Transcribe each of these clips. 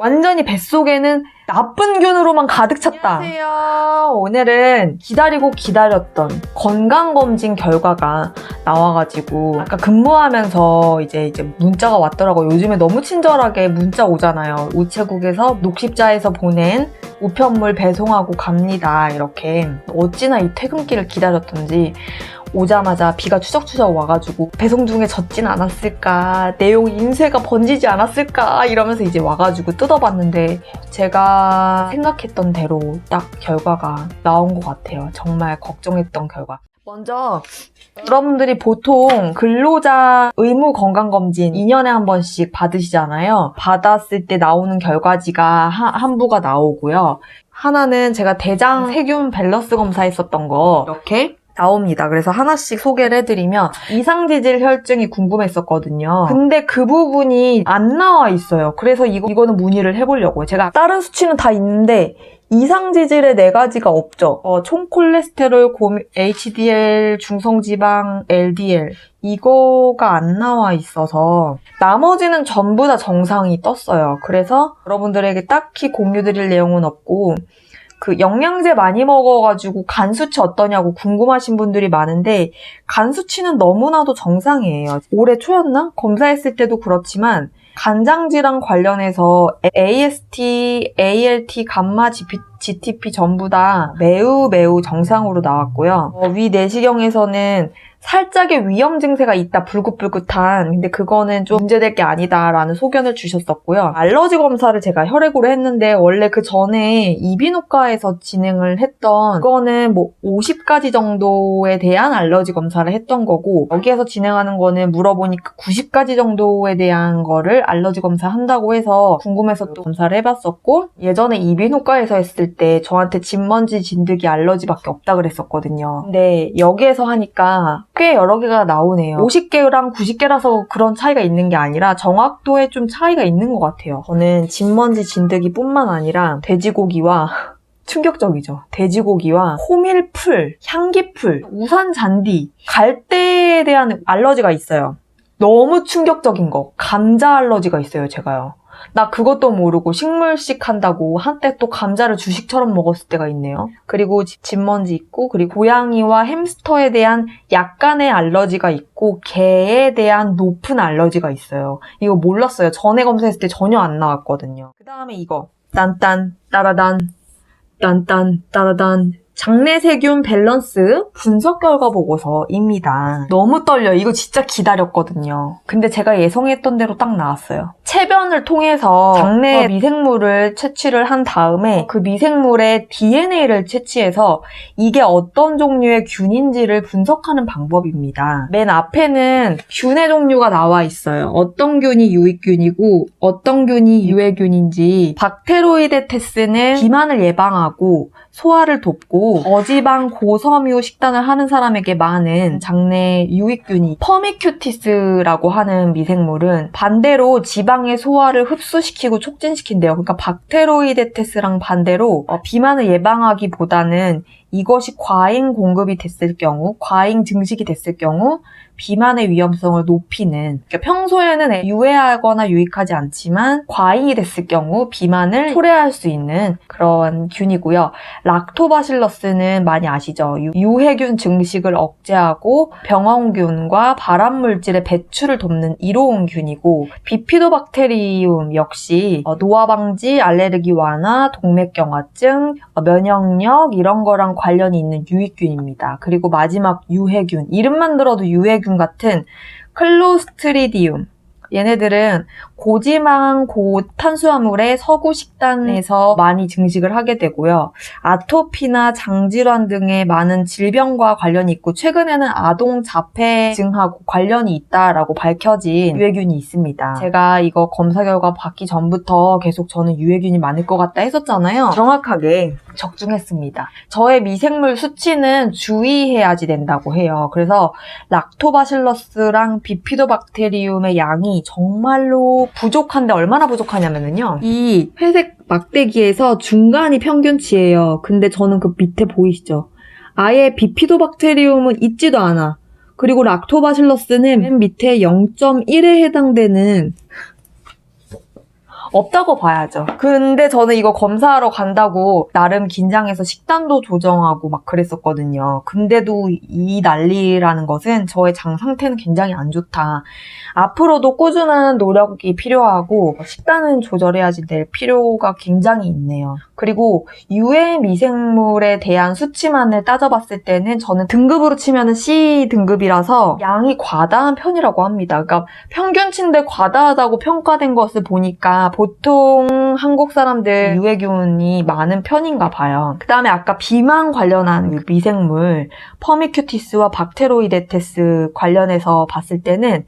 완전히 뱃속에는 나쁜 균으로만 가득 찼다. 안녕하세요. 오늘은 기다리고 기다렸던 건강검진 결과가 나와가지고 아까 근무하면서 이제 문자가 왔더라고요. 요즘에 너무 친절하게 문자 오잖아요. 우체국에서 녹십자에서 보낸 우편물 배송하고 갑니다. 이렇게 어찌나 이 퇴근길을 기다렸던지 오자마자 비가 추적추적 와가지고 배송 중에 젖진 않았을까, 내용 인쇄가 번지지 않았을까 이러면서 이제 와가지고 뜯어봤는데 제가 생각했던 대로 딱 결과가 나온 것 같아요. 정말 걱정했던 결과. 먼저 여러분들이 보통 근로자 의무 건강검진 2년에 한 번씩 받으시잖아요. 받았을 때 나오는 결과지가 한 부가 나오고요. 하나는 제가 대장 세균 밸런스 검사했었던 거 이렇게 나옵니다. 그래서 하나씩 소개를 해드리면 이상지질 혈증이 궁금했었거든요. 근데 그 부분이 안 나와 있어요. 그래서 이거는 문의를 해보려고요. 제가 다른 수치는 다 있는데 이상지질의 4가지가 없죠. 총콜레스테롤, HDL, 중성지방, LDL 이거가 안 나와 있어서 나머지는 전부 다 정상이 떴어요. 그래서 여러분들에게 딱히 공유드릴 내용은 없고 그 영양제 많이 먹어가지고 간 수치 어떠냐고 궁금하신 분들이 많은데 간 수치는 너무나도 정상이에요. 올해 초였나? 검사했을 때도 그렇지만 간장질환 관련해서 AST, ALT, 감마, GTP 전부 다 매우 정상으로 나왔고요. 위 내시경에서는 살짝의 위험 증세가 있다, 불긋불긋한. 근데 그거는 좀 문제될 게 아니다라는 소견을 주셨었고요. 알러지 검사를 제가 혈액으로 했는데 원래 그 전에 이비인후과에서 진행을 했던 그거는 뭐 50가지 정도에 대한 알러지 검사를 했던 거고 여기에서 진행하는 거는 물어보니까 90가지 정도에 대한 거를 알러지 검사 한다고 해서 궁금해서 또 검사를 해봤었고 예전에 이비인후과에서 했을 때 저한테 진먼지, 진드기 알러지밖에 없다 그랬었거든요. 근데 여기에서 하니까 꽤 여러 개가 나오네요. 50개랑 90개라서 그런 차이가 있는 게 아니라 정확도에 좀 차이가 있는 것 같아요. 저는 진먼지, 진드기 뿐만 아니라 돼지고기와 충격적이죠. 돼지고기와 호밀풀, 향기풀, 우산잔디, 갈대에 대한 알러지가 있어요. 너무 충격적인 거. 감자 알러지가 있어요, 제가요. 나 그것도 모르고 식물식 한다고 한때 또 감자를 주식처럼 먹었을 때가 있네요. 그리고 진먼지 있고 그리고 고양이와 햄스터에 대한 약간의 알러지가 있고 개에 대한 높은 알러지가 있어요. 이거 몰랐어요. 전에 검사했을 때 전혀 안 나왔거든요. 그 다음에 이거 딴딴 따라단 딴딴 따라단 장내세균 밸런스 분석 결과 보고서입니다. 너무 떨려. 이거 진짜 기다렸거든요. 근데 제가 예상했던 대로 딱 나왔어요. 체변을 통해서 장내 미생물을 채취를 한 다음에 그 미생물의 DNA를 채취해서 이게 어떤 종류의 균인지를 분석하는 방법입니다. 맨 앞에는 균의 종류가 나와 있어요. 어떤 균이 유익균이고 어떤 균이 유해균인지. 박테로이데테스는 비만을 예방하고 소화를 돕고 어지방 고섬유 식단을 하는 사람에게 많은 장내 유익균이 퍼미큐티스라고 하는 미생물은 반대로 지방의 소화를 흡수시키고 촉진시킨대요. 그러니까 박테로이데테스랑 반대로 비만을 예방하기보다는 이것이 과잉 공급이 됐을 경우, 과잉 증식이 됐을 경우 비만의 위험성을 높이는, 그러니까 평소에는 유해하거나 유익하지 않지만 과잉이 됐을 경우 비만을 초래할 수 있는 그런 균이고요. 락토바실러스는 많이 아시죠? 유해균 증식을 억제하고 병원균과 발암물질의 배출을 돕는 이로운 균이고, 비피도박테리움 역시 노화 방지, 알레르기 완화, 동맥경화증, 면역력 이런 거랑 관련이 있는 유익균입니다. 그리고 마지막 유해균, 이름만 들어도 유해균 같은 클로스트리디움. 얘네들은 고지방, 고탄수화물의 서구 식단에서 많이 증식을 하게 되고요. 아토피나 장질환 등의 많은 질병과 관련이 있고 최근에는 아동 자폐증하고 관련이 있다라고 밝혀진 유해균이 있습니다. 제가 이거 검사 결과 받기 전부터 계속 저는 유해균이 많을 것 같다 했었잖아요. 정확하게 적중했습니다. 저의 미생물 수치는 주의해야지 된다고 해요. 그래서 락토바실러스랑 비피도박테리움의 양이 정말로 부족한데 얼마나 부족하냐면요. 이 회색 막대기에서 중간이 평균치예요. 근데 저는 그 밑에 보이시죠? 아예 비피도박테리움은 있지도 않아. 그리고 락토바실러스는 맨 밑에 0.1에 해당되는 없다고 봐야죠. 근데 저는 이거 검사하러 간다고 나름 긴장해서 식단도 조정하고 막 그랬었거든요. 근데도 이 난리라는 것은 저의 장 상태는 굉장히 안 좋다. 앞으로도 꾸준한 노력이 필요하고 식단은 조절해야지 될 필요가 굉장히 있네요. 그리고 유해 미생물에 대한 수치만을 따져봤을 때는 저는 등급으로 치면 C 등급이라서 양이 과다한 편이라고 합니다. 그러니까 평균치인데 과다하다고 평가된 것을 보니까 보통 한국 사람들 유해균이 많은 편인가 봐요. 그 다음에 아까 비만 관련한 미생물 퍼미큐티스와 박테로이데테스 관련해서 봤을 때는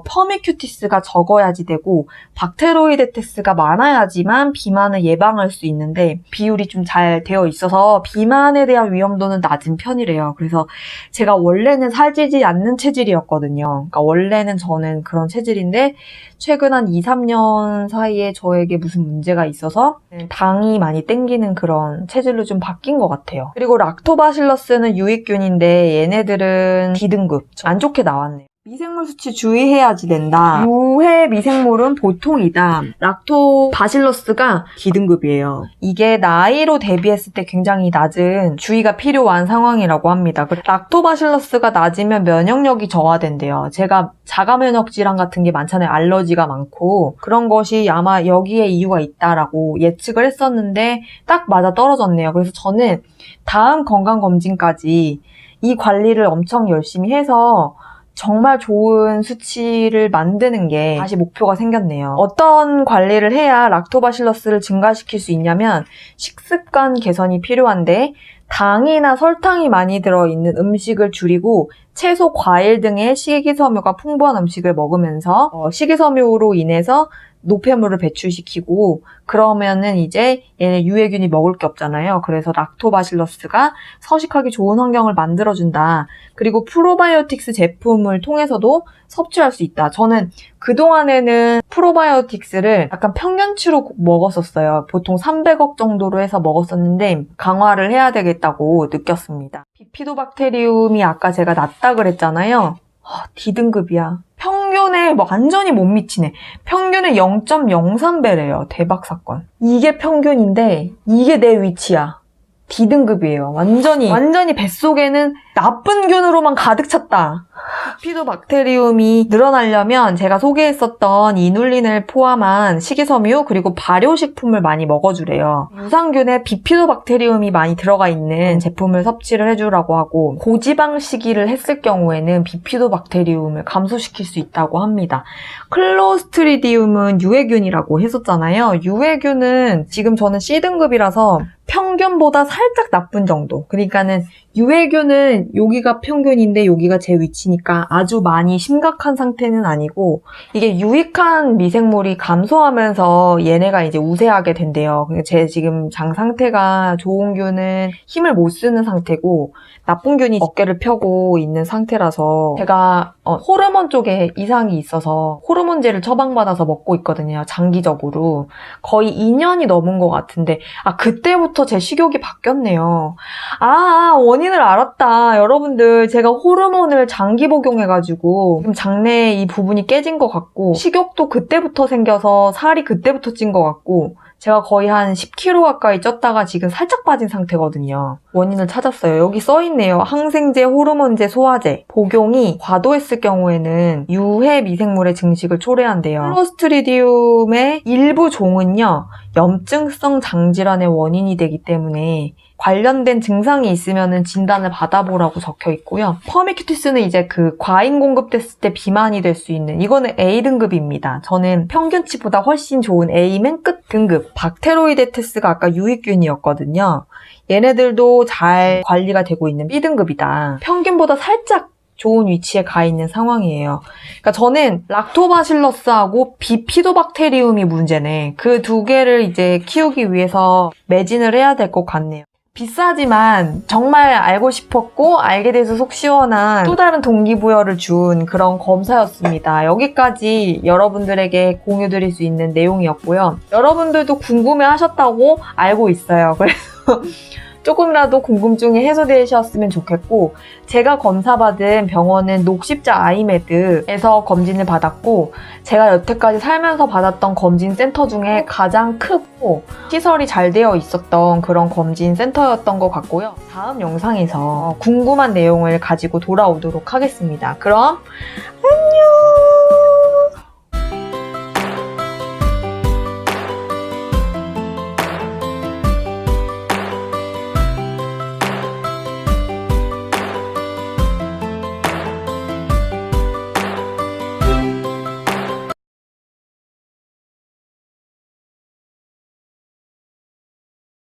퍼미큐티스가 적어야지 되고 박테로이데테스가 많아야지만 비만을 예방할 수 있는데 비율이 좀 잘 되어 있어서 비만에 대한 위험도는 낮은 편이래요. 그래서 제가 원래는 살찌지 않는 체질이었거든요. 그러니까 원래는 저는 그런 체질인데 최근 한 2, 3년 사이에 저에게 무슨 문제가 있어서 당이 많이 땡기는 그런 체질로 좀 바뀐 것 같아요. 그리고 락토바실러스는 유익균인데 얘네들은 D등급. 안 좋게 나왔네요. 미생물 수치 주의해야지 된다. 유해 미생물은 보통이다. 락토바실러스가 D등급이에요. 이게 나이로 대비했을 때 굉장히 낮은 주의가 필요한 상황이라고 합니다. 락토바실러스가 낮으면 면역력이 저하된대요. 제가 자가 면역 질환 같은 게 많잖아요. 알러지가 많고 그런 것이 아마 여기에 이유가 있다라고 예측을 했었는데 딱 맞아 떨어졌네요. 그래서 저는 다음 건강검진까지 이 관리를 엄청 열심히 해서 정말 좋은 수치를 만드는 게 다시 목표가 생겼네요. 어떤 관리를 해야 락토바실러스를 증가시킬 수 있냐면 식습관 개선이 필요한데 당이나 설탕이 많이 들어있는 음식을 줄이고 채소, 과일 등의 식이섬유가 풍부한 음식을 먹으면서 식이섬유로 인해서 노폐물을 배출시키고 그러면은 이제 얘네 유해균이 먹을 게 없잖아요. 그래서 락토바실러스가 서식하기 좋은 환경을 만들어준다. 그리고 프로바이오틱스 제품을 통해서도 섭취할 수 있다. 저는 그동안에는 프로바이오틱스를 약간 평균치로 먹었었어요. 보통 300억 정도로 해서 먹었었는데 강화를 해야 되겠다고 느꼈습니다. 비피도박테리움이 아까 제가 낮다 그랬잖아요. D등급이야. 평균에 완전히 못 미치네. 평균에 0.03배래요. 대박 사건. 이게 평균인데 이게 내 위치야. D등급이에요. 완전히 뱃속에는 나쁜 균으로만 가득 찼다. 비피도박테리움이 늘어나려면 제가 소개했었던 이눌린을 포함한 식이섬유 그리고 발효식품을 많이 먹어주래요. 유산균에 비피도박테리움이 많이 들어가 있는 제품을 섭취를 해주라고 하고 고지방식이를 했을 경우에는 비피도박테리움을 감소시킬 수 있다고 합니다. 클로스트리디움은 유해균이라고 했었잖아요. 유해균은 지금 저는 C등급이라서 평균보다 살짝 나쁜 정도. 그러니까는 유해균은 여기가 평균인데 여기가 제 위치니까 아주 많이 심각한 상태는 아니고 이게 유익한 미생물이 감소하면서 얘네가 이제 우세하게 된대요. 제 지금 장 상태가 좋은 균은 힘을 못 쓰는 상태고 나쁜 균이 어깨를 펴고 있는 상태라서 제가 호르몬 쪽에 이상이 있어서 호르몬제를 처방받아서 먹고 있거든요. 장기적으로. 거의 2년이 넘은 것 같은데 그때부터 제 식욕이 바뀌었네요. 원인을 알았다. 여러분들 제가 호르몬을 장기 복용해가지고 지금 장내 이 부분이 깨진 것 같고 식욕도 그때부터 생겨서 살이 그때부터 찐 것 같고 제가 거의 한 10kg 가까이 쪘다가 지금 살짝 빠진 상태거든요. 원인을 찾았어요. 여기 써있네요. 항생제, 호르몬제, 소화제. 복용이 과도했을 경우에는 유해 미생물의 증식을 초래한대요. 클로스트리디움의 일부 종은요. 염증성 장질환의 원인이 되기 때문에 관련된 증상이 있으면 진단을 받아보라고 적혀 있고요. 퍼미큐티스는 이제 과잉 공급됐을 때 비만이 될 수 있는 이거는 A등급입니다. 저는 평균치보다 훨씬 좋은 A 맨 끝 등급. 박테로이데테스가 아까 유익균이었거든요. 얘네들도 잘 관리가 되고 있는 B등급이다. 평균보다 살짝 좋은 위치에 가 있는 상황이에요. 그러니까 저는 락토바실러스하고 비피도박테리움이 문제네. 그 두 개를 이제 키우기 위해서 매진을 해야 될 것 같네요. 비싸지만 정말 알고 싶었고 알게 돼서 속 시원한 또 다른 동기부여를 준 그런 검사였습니다. 여기까지 여러분들에게 공유드릴 수 있는 내용이었고요. 여러분들도 궁금해 하셨다고 알고 있어요. 그래서 조금이라도 궁금증이 해소되셨으면 좋겠고, 제가 검사받은 병원은 녹십자 아이메드에서 검진을 받았고, 제가 여태까지 살면서 받았던 검진 센터 중에 가장 크고 시설이 잘 되어 있었던 그런 검진 센터였던 것 같고요. 다음 영상에서 궁금한 내용을 가지고 돌아오도록 하겠습니다. 그럼 안녕!